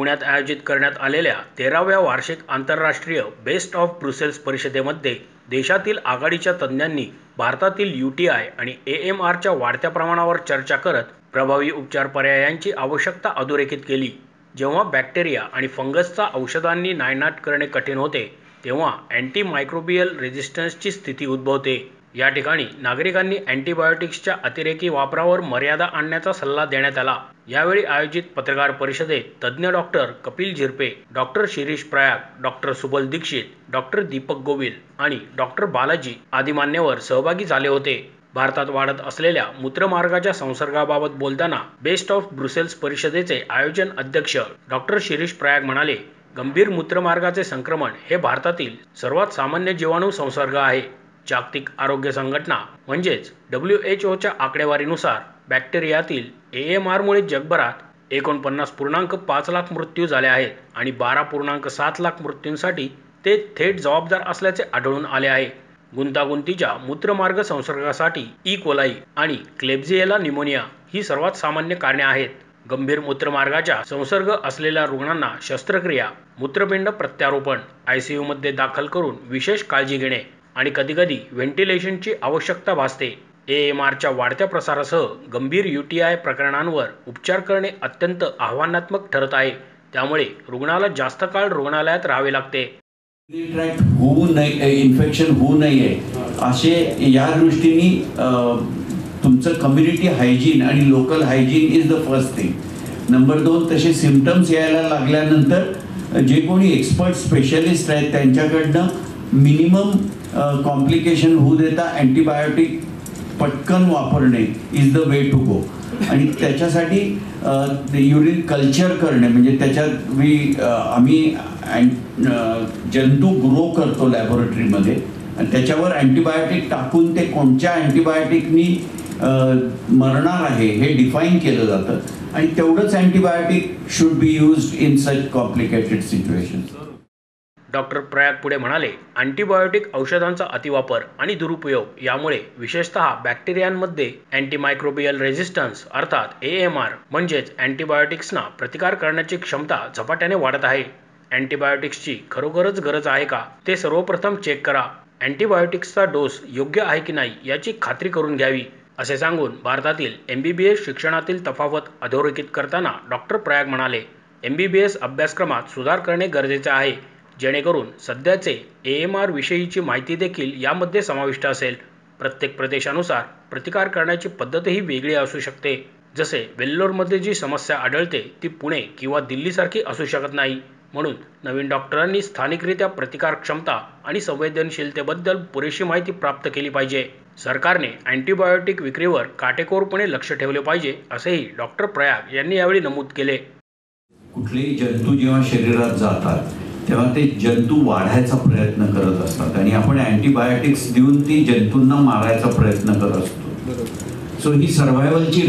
पुण्यात आयोजित करण्यात आलेल्या 13व्या वार्षिक आंतरराष्ट्रीय बेस्ट ऑफ ब्रुसेल्स परिषदेमध्ये देशातील आघाडीच्या तज्ज्ञांनी भारतातील यूटीआय आणि एएमआरच्या वाढत्या प्रमाणावर चर्चा करत प्रभावी उपचार पर्यायांची आवश्यकता अधोरेखित केली। जेव्हा बॅक्टेरिया आणि फंगसचा औषधांनी नायनाट करणे कठीण होते तेव्हा अँटीमायक्रोबियल रेझिस्टन्सची स्थिती उद्भवते। या ठिकाणी नागरिकांनी अँटीबायोटिक्सच्या अतिरेकी वापरावर मर्यादा आणण्याचा सल्ला देण्यात आला। यावेळी आयोजित पत्रकार परिषदेत तज्ज्ञ doctor Kapil Jhirpe, doctor Shirish Prayag, doctor Subal Dixit, doctor Deepak Govil आणि डॉक्टर बालाजी आदी मान्यवर सहभागी झाले होते। भारतात वाढत असलेल्या मूत्रमार्गाच्या संसर्गाबाबत बोलताना बेस्ट ऑफ ब्रुसेल्स परिषदेचे आयोजन अध्यक्ष डॉक्टर शिरीष प्रयाग म्हणाले, गंभीर मूत्रमार्गाचे संक्रमण हे भारतातील सर्वात सामान्य जीवाणू संसर्ग आहे। जागतिक आरोग्य संघटना म्हणजेच WHOच्या आकडेवारीनुसार बॅक्टेरियातील एएमआरमुळे जगभरात 49.5 लाख मृत्यू झाले आहेत आणि 12.7 लाख मृत्यूंसाठी ते थेट जबाबदार असल्याचे आढळून आले आहे। गुंतागुंतीच्या मूत्रमार्ग संसर्गासाठी ई कोलाई आणि क्लेब्सिएला निमोनिया ही सर्वात सामान्य कारणे आहेत। गंभीर मूत्रमार्गाचा संसर्ग असलेल्या रुग्णांना शस्त्रक्रिया, मूत्रपिंड प्रत्यारोपण, ICUमध्ये दाखल करून विशेष काळजी घेणे आणि कधीकधी व्हेंटिलेशनची आवश्यकता भासते। एएमआरच्या वाढत्या प्रसारासह गंभीर यूटीआय प्रकरणांवर उपचार करणे अत्यंत आव्हानात्मक ठरत आहे। त्यामुळे रुग्णाला जास्त काळ रुग्णालयात राहावे लागते। इन्फेक्शन होऊ नये असे या दृष्टीने तुमचं कम्युनिटी हायजीन आणि local hygiene is the first thing. Number 2, तसे सिम्पटम्स यायला लागल्यानंतर जे कोणी एक्सपर्ट स्पेशलिस्ट आहेत त्यांच्याकडनं मिनिमम कॉम्प्लिकेशन होऊ देता अँटीबायोटिक पटकन वापरणे is the way to go. आणि त्याच्यासाठी युरिन कल्चर करणे म्हणजे त्याच्यात आम्ही जंतू ग्रो करतो लॅबोरेटरीमध्ये आणि त्याच्यावर अँटीबायोटिक टाकून ते कोणत्या अँटीबायोटिकनी मरणार आहे हे डिफाईन केलं जातं आणि तेवढंच antibiotic should be used in such complicated situations. Doctor Prayag पुढे म्हणाले, अँटीबायोटिक औषधांचा अतिवापर आणि दुरुपयोग यामुळे विशेषतः बॅक्टेरियांमध्ये अँटीमायक्रोबियल रेझिस्टन्स अर्थात एएमआर म्हणजेच अँटीबायोटिक्सना प्रतिकार करण्याची क्षमता झपाट्याने वाढत आहे। अँटीबायोटिक्सची खरोखरच गरज आहे का ते सर्वप्रथम चेक करा। अँटीबायोटिक्सचा डोस योग्य आहे की नाही याची खात्री करून घ्यावी असे सांगून भारतातील MBBS शिक्षणातील तफावत अधोरेखित करताना डॉक्टर प्रयाग म्हणाले, MBBS अभ्यासक्रमात सुधार करणे गरजेचे आहे जेणेकरून सध्याचे एएमआर विषयीची माहिती देखील यामध्ये समाविष्ट असेल। प्रत्येक प्रदेशानुसार प्रतिकार करण्याची पद्धतही वेगळी असू शकते। जसे वेल्लोरमध्ये जी समस्या आढळते ती पुणे किंवा दिल्लीसारखी असू शकत नाही। म्हणून नवीन डॉक्टरांनी स्थानिकरित्या प्रतिकार क्षमता आणि संवेदनशीलतेबद्दल पुरेशी माहिती प्राप्त केली पाहिजे। सरकारने अँटीबायोटिक विक्रीवर काटेकोरपणे लक्ष ठेवले पाहिजे असेही डॉक्टर प्रयाग यांनी यावेळी नमूद केले। कुठलेही जंतू जेव्हा शरीरात जातात तेव्हा ते जंतू वाढायचा प्रयत्न करत असतात आणि आपण अँटीबायोटिक्स देऊन ती जंतूंना मारायचा प्रयत्न करत असतो। सो ही सर्व्हायवलची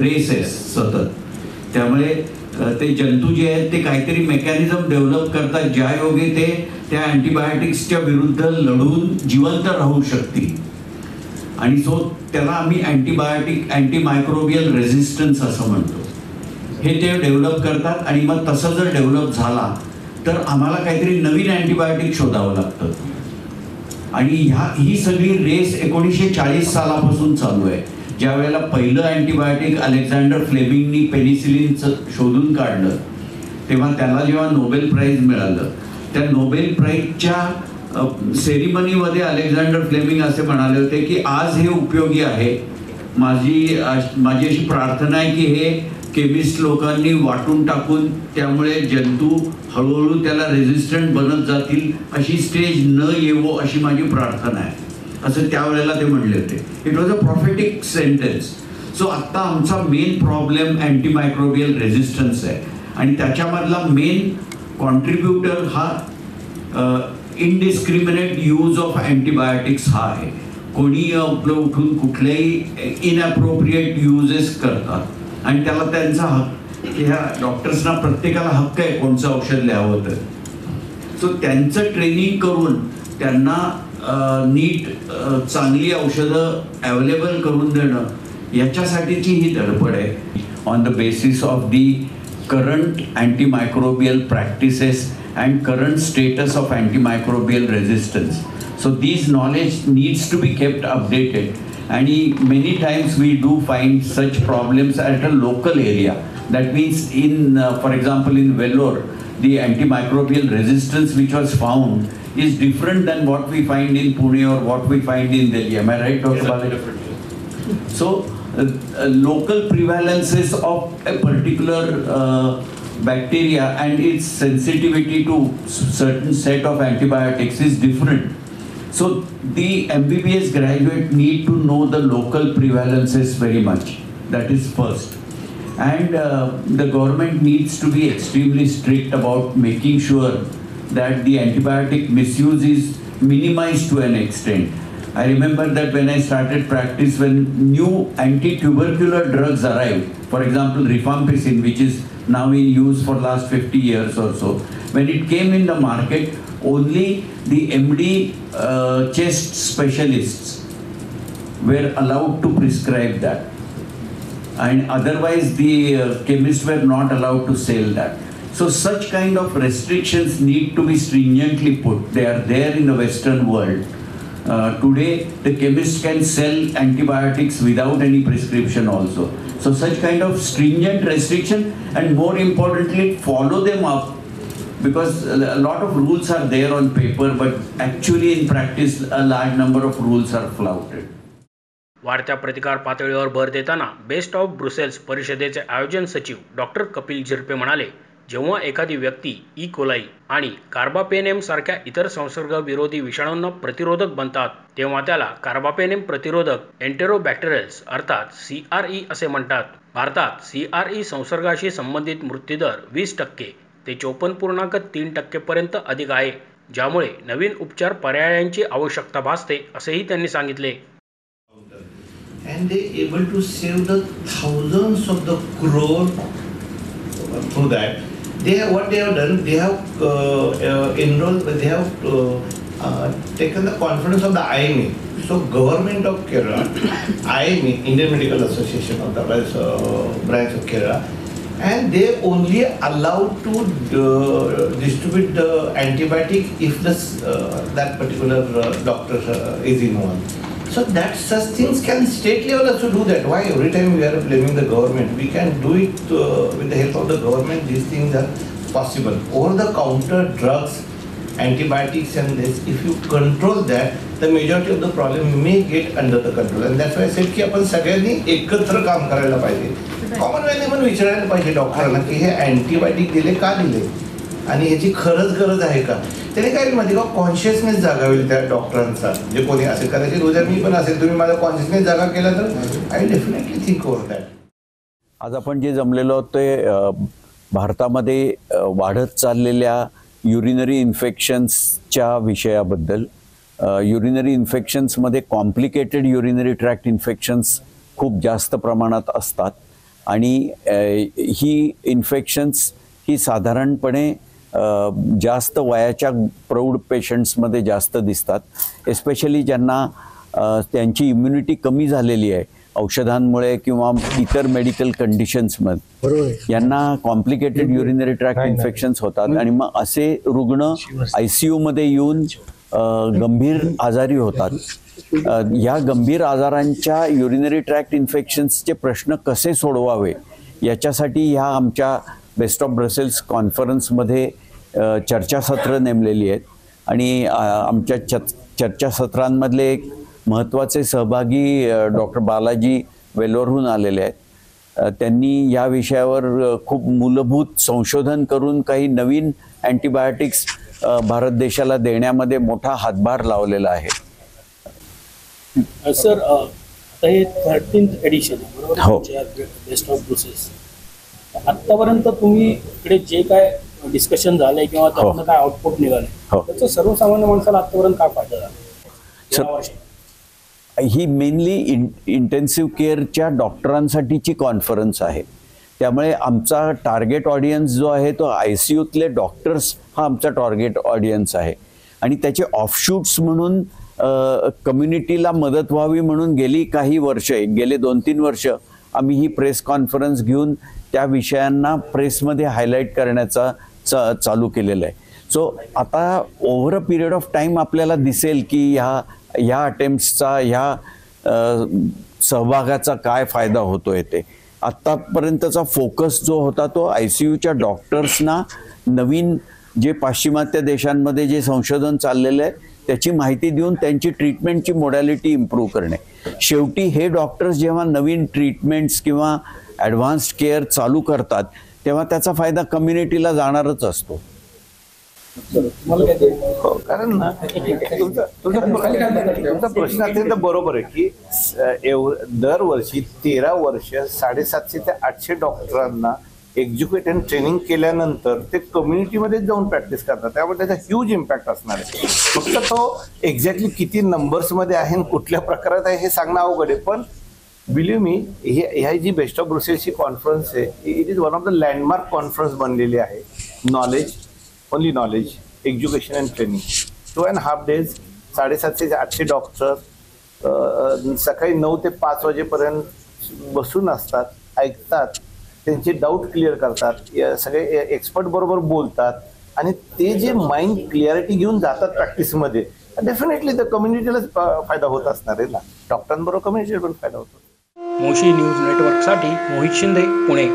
रेस आहे सतत। त्यामुळे ते जंतू जे आहेत ते काहीतरी मेकॅनिझम डेव्हलप करतात ज्या योगे ते त्या अँटीबायोटिक्सच्या विरुद्ध लढून जिवंत राहू शकतील आणि सो त्याला आम्ही अँटीमायक्रोबियल रेझिस्टन्स असं म्हणतो। हे ते डेव्हलप करतात आणि मग तसं जर डेव्हलप झाला तर आम्हाला काहीतरी नवीन अँटीबायोटिक शोधावं लागतं आणि ही सगळी रेस 1940 सालापासून चालू आहे। ज्या वेळेला पहिलं अँटीबायोटिक अलेक्झांडर फ्लेमिंगनी पेनिसिलिनचं शोधून काढलं तेव्हा त्याला जेव्हा नोबेल प्राईज मिळालं त्या नोबेल प्राईजच्या सेरिमनीमध्ये अलेक्झांडर फ्लेमिंग असे म्हणाले होते की आज हे उपयोगी आहे। माझी अशी प्रार्थना आहे की हे केमिस्ट लोकांनी वाटून टाकून त्यामुळे जंतू हळूहळू त्याला रेझिस्टंट बनत जातील अशी स्टेज न येवो अशी माझी प्रार्थना आहे असं त्यावेळेला ते म्हणले होते। It was a prophetic sentence. So आत्ता आमचा मेन प्रॉब्लेम अँटीमायक्रोबियल रेझिस्टन्स आहे आणि त्याच्यामधला मेन कॉन्ट्रीब्युटर हा इनडिस्क्रिमिनेट यूज ऑफ अँटीबायोटिक्स हा आहे। कोणी आपलं उठून कुठलेही इनअप्रोप्रिएट युजेस करतात आणि त्याला त्यांचा हक्क, ह्या डॉक्टर्सना प्रत्येकाला हक्क आहे कोणचं औषध लिहावं तर। सो त्यांचं ट्रेनिंग करून त्यांना नीट चांगली औषधं अवेलेबल करून देणं याच्यासाठीची ही धडपड आहे। On the basis of the current antimicrobial practices and current status of antimicrobial resistance. So these knowledge needs to be kept updated, and many times we do find such problems at a local area. That means in for example in Vellore, the antimicrobial resistance which was found is different than what we find in Pune or what we find in Delhi. Am I right, Dr. Balaji? So local prevalences of a particular bacteria and its sensitivity to certain set of antibiotics is different. So the MBBS graduate need to know the local prevalences very much. That is first. And the government needs to be extremely strict about making sure that the antibiotic misuse is minimized to an extent. I remember that when I started practice, when new anti-tubercular drugs arrived, for example rifampicin, which is now in use for last 50 years or so, when it came in the market, only the MD chest specialists were allowed to prescribe that, and otherwise the chemists were not allowed to sell that. So such kind of restrictions need to be stringently put. They are there in the Western world. Today the chemist can sell antibiotics without any prescription also. So such kind of stringent restriction, and more importantly follow them up, because a lot of rules are there on paper, but actually in practice a large number of rules are flouted. वाढत्या प्रतिकार पातळीवर भर देताना best of Brussels परिषदेचे आयोजन सचिव doctor Kapil Zirpe म्हणाले, जेव्हा एखादी व्यक्ती ई कोलाई आणि कार्बापेनेम सारख्या इतर संसर्ग विरोधी विषाणूंना प्रतिरोधक बनतात, तेव्हा त्याला कार्बापेनेम प्रतिरोधक एंटेरोबॅक्टेरियल्स अर्थात CRE असे म्हणतात. भारतात CRE संसर्गाशी संबंधित मृत्यूदर 20% ते 54.3% पर्यंत अधिक आहे, ज्यामुळे नवीन उपचार पर्यायांची आवश्यकता भासते असेही त्यांनी सांगितले. And they able to save the thousands of the crore through that. What they have done, they have enrolled, they have taken the confidence of the IME. So government of Kerala, IME, Indian Medical Association of the branch of Kerala, and they only allowed to distribute the antibiotic if that particular doctor is involved. So that such things can state level also do that. Why every time we are blaming the government? We can do it with the help of the government. These things are possible. Over the counter drugs, antibiotics and this, if you control that, the majority of the problem may get under the control. And that's why I said की आपण सगळ्यांनी एकत्र काम करायला पाहिजे. Common मॅनने पण विचारायला पाहिजे डॉक्टरांना की हे अँटीबायोटिक दिले का दिले आणि ह्याची खरंच गरज आहे का. त्याने काय माहिती का, कॉन्शियसनेस जागा होईल त्या डॉक्टरांचा, जे कोणी असेल. कदाचित उद्या मी पण असेल, तुम्ही माझा कॉन्शियसनेस जागा केला तर I definitely think over that. आज आपण जे जमलेलो ते भारतामध्ये वाढत चाललेल्या युरिनरी इन्फेक्शन्सच्या विषयाबद्दल. युरिनरी इन्फेक्शन्समध्ये कॉम्प्लिकेटेड युरिनरी ट्रॅक्ट इन्फेक्शन्स खूप जास्त प्रमाणात असतात, आणि ही इन्फेक्शन्स ही साधारणपणे जास्त वयाच्या प्रौढ पेशंट्समध्ये जास्त दिसतात, एस्पेशली ज्यांना त्यांची इम्युनिटी कमी झालेली आहे औषधांमुळे किंवा इतर मेडिकल कंडिशन्समध्ये. यांना कॉम्प्लिकेटेड युरिनरी ट्रॅक्ट इन्फेक्शन्स होतात, आणि मग असे रुग्ण ICU मध्ये येऊन गंभीर आजारी होतात. ह्या गंभीर आजारांच्या युरिनरी ट्रॅक्ट इन्फेक्शन्सचे प्रश्न कसे सोडवावे याच्यासाठी ह्या आमच्या बेस्ट ऑफ ब्रसेल्स कॉन्फरन्समध्ये चर्चासत्र नेमलेली आहेत, आणि आमच्या चर्चासत्रांमधले एक महत्त्वाचे सहभागी डॉक्टर बालाजी वेल्लोरहून आलेले आहेत. त्यांनी या विषयावर खूप मूलभूत संशोधन करून काही नवीन अँटीबायोटिक्स भारत देशाला देण्यामध्ये मोठा हातभार लावलेला आहे. सर, आता हे 13th एडिशन बरोबर, हो, बेस्ट ऑफ ब्रुसेल्स. आतापर्यंत तुम्ही इकडे जे काय डिस्कशन झालंय किंवा त्यातनं काय आउटपुट निघाले, त्याचा सर्वसामान्य माणसाला आतापर्यंत काय फायदा झाला? ही मेनली इंटेन्सिव्ह केअरच्या डॉक्टरांसाठीची कॉन्फरन्स आहे. त्यामुळे आमचा टार्गेट ऑडियन्स जो आहे तो ICUतले डॉक्टर्स हा आमचा टार्गेट ऑडियन्स आहे, आणि त्याचे ऑफशूट्स म्हणून कम्युनिटीला मदत व्हावी म्हणून गेली काही वर्षे, गेले 2-3 वर्ष आम्ही ही प्रेस कॉन्फरन्स घेऊन त्या विषयांना प्रेसमध्ये हायलाईट करण्याचा चालू केलेलं आहे. सो आता over a period of time आपल्याला दिसेल की ह्या अटेम्प्ट्सचा ह्या सहभागाचा काय फायदा होतोय ते. आत्तापर्यंतचा फोकस जो होता तो ICUच्या डॉक्टर्सना नवीन जे पाश्चिमात्य देशांमध्ये जे संशोधन चाललेलं आहे त्याची माहिती देऊन त्यांची ट्रीटमेंटची मोडॅलिटी इम्प्रूव्ह करणे. शेवटी हे डॉक्टर्स जेव्हा नवीन ट्रीटमेंट्स किंवा ॲडव्हान्स्ड केअर चालू करतात तेव्हा त्याचा फायदा कम्युनिटीला जाणारच असतो. कारण ना तुमचा प्रश्न अत्यंत बरोबर आहे की दरवर्षी 13 वर्ष 750 ते 800 डॉक्टरांना एज्युकेट अँड ट्रेनिंग केल्यानंतर ते कम्युनिटीमध्ये जाऊन प्रॅक्टिस करतात. त्यामुळे त्याचा ह्यूज इम्पॅक्ट असणार आहे. फक्त तो एक्झॅक्टली किती नंबर्समध्ये आहे आणि कुठल्या प्रकारात आहे हे सांगणं अवघड आहे. पण बिलीव्ह मी ह्या जी बेस्ट ऑफ ब्रुसेल्सची कॉन्फरन्स आहे it is one of the landmark conference बनलेली आहे. Knowledge, only knowledge, education and training, 2.5 days, 750 ते 800 डॉक्टर सकाळी 9 ते 5 वाजेपर्यंत बसून असतात, ऐकतात, त्यांचे डाऊट क्लिअर करतात, सगळे एक्सपर्ट बरोबर बोलतात आणि ते जे माइंड क्लिअरिटी घेऊन जातात प्रॅक्टिसमध्ये डेफिनेटली त्या कम्युनिटीलाच फायदा होत असणार आहे ना. डॉक्टरांबरोबर कम्युनिटीला पण फायदा होतो. मोशी न्यूज नेटवर्कसाठी मोहित शिंदे, पुणे.